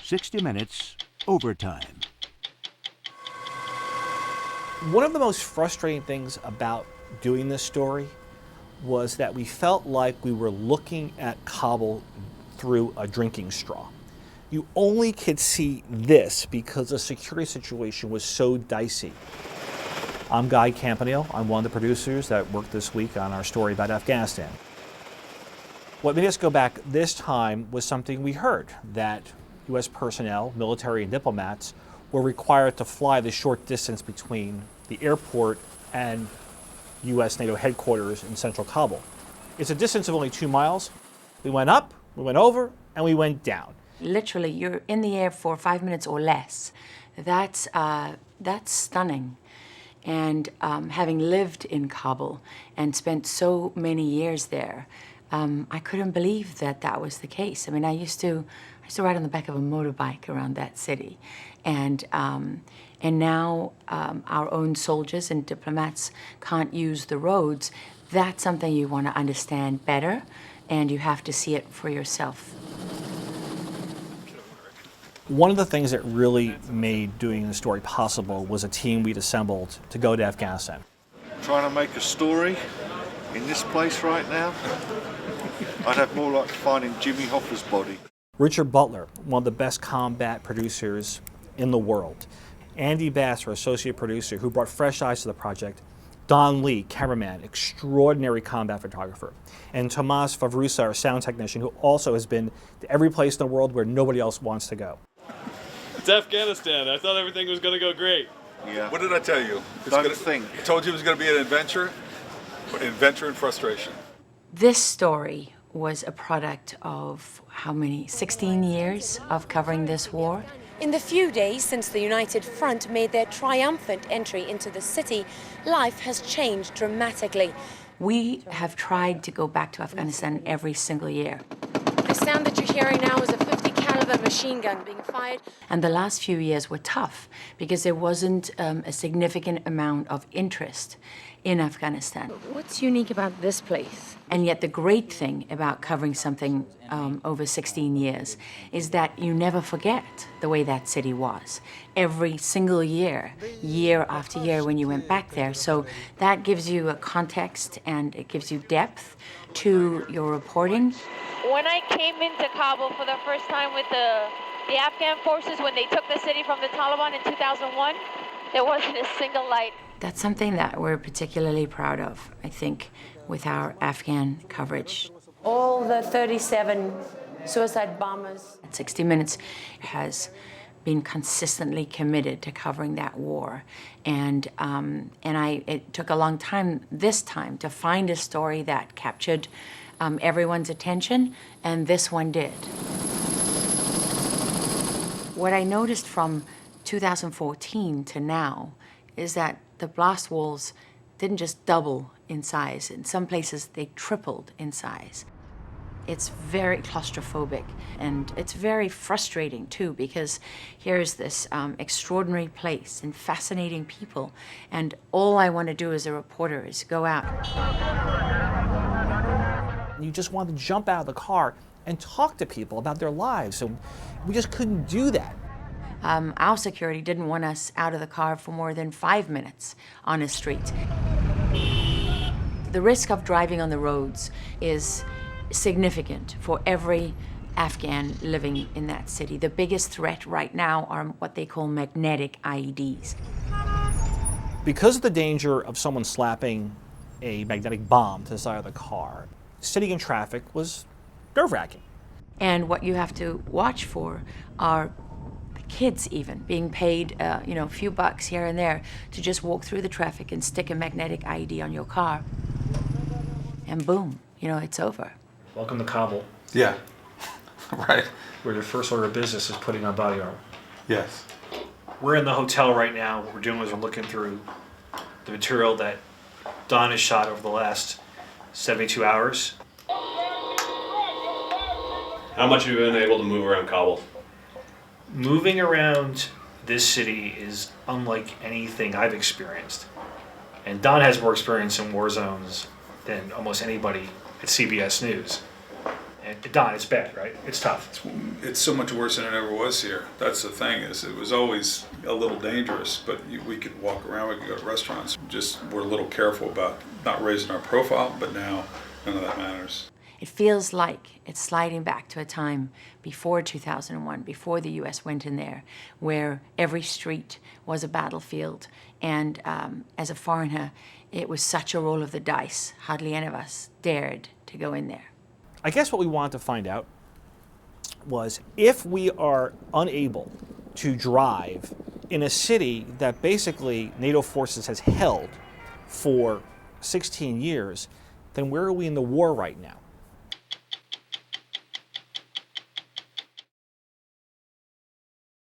60 Minutes Overtime. One of the most frustrating things about doing this story was that we felt like we were looking at Kabul through a drinking straw. You only could see this because the security situation was so dicey. I'm Guy Campanile. I'm one of the producers that worked this week on our story about Afghanistan. What made us go back this time was something we heard, that U.S. personnel, military and diplomats, were required to fly the short distance between the airport and U.S. NATO headquarters in central Kabul. It's a distance of only 2 miles. We went up, we went over, and we went down. Literally, you're in the air for 5 minutes or less. That's stunning. And having lived in Kabul and spent so many years there, I couldn't believe that that was the case. I mean, I used to ride on the back of a motorbike around that city, and now our own soldiers and diplomats can't use the roads. That's something you want to understand better, and you have to see it for yourself. One of the things that really made doing the story possible was a team we'd assembled to go to Afghanistan. Trying to make a story in this place right now, I'd have more like finding Jimmy Hoffa's body. Richard Butler, one of the best combat producers in the world. Andy Bass, our associate producer, who brought fresh eyes to the project. Don Lee, cameraman, extraordinary combat photographer. And Tomas Favrusa, our sound technician, who also has been to every place in the world where nobody else wants to go. It's Afghanistan. I thought everything was going to go great. Yeah. What did I tell you? Don't think. I told you it was going to be an adventure and frustration. This story was a product of how many? 16 years of covering this war? In the few days since the United Front made their triumphant entry into the city, life has changed dramatically. We have tried to go back to Afghanistan every single year. The sound that you're hearing now is a 50 caliber machine gun being fired. And the last few years were tough because there wasn't a significant amount of interest in Afghanistan. What's unique about this place? And yet the great thing about covering something over 16 years is that you never forget the way that city was. Every single year, year after year when you went back there. So that gives you a context and it gives you depth to your reporting. When I came into Kabul for the first time with the Afghan forces, when they took the city from the Taliban in 2001, there wasn't a single light. That's something that we're particularly proud of, I think, with our Afghan coverage. All the 37 suicide bombers. 60 Minutes has been consistently committed to covering that war. And it took a long time this time to find a story that captured everyone's attention, and this one did. What I noticed from 2014 to now is that the blast walls didn't just double in size. In some places, they tripled in size. It's very claustrophobic, and it's very frustrating, too, because here's this extraordinary place and fascinating people, and all I want to do as a reporter is go out. You just want to jump out of the car and talk to people about their lives, and we just couldn't do that. Our security didn't want us out of the car for more than 5 minutes on a street. The risk of driving on the roads is significant for every Afghan living in that city. The biggest threat right now are what they call magnetic IEDs. Because of the danger of someone slapping a magnetic bomb to the side of the car, sitting in traffic was nerve-wracking. And what you have to watch for are kids even being paid a few bucks here and there to just walk through the traffic and stick a magnetic IED on your car. And boom, it's over. Welcome to Kabul. Yeah, right. Where your first order of business is putting on body armor. Yes. We're in the hotel right now. What we're doing is we're looking through the material that Don has shot over the last 72 hours. How much have you been able to move around Kabul? Moving around this city is unlike anything I've experienced. And Don has more experience in war zones than almost anybody at CBS News. Don, it's bad, right? It's tough. It's so much worse than it ever was here. That's the thing, is it was always a little dangerous, but we could walk around, we could go to restaurants. Just we're a little careful about not raising our profile, but now none of that matters. It feels like it's sliding back to a time before 2001, before the U.S. went in there, where every street was a battlefield. And as a foreigner, it was such a roll of the dice. Hardly any of us dared to go in there. I guess what we wanted to find out was if we are unable to drive in a city that basically NATO forces has held for 16 years, then where are we in the war right now?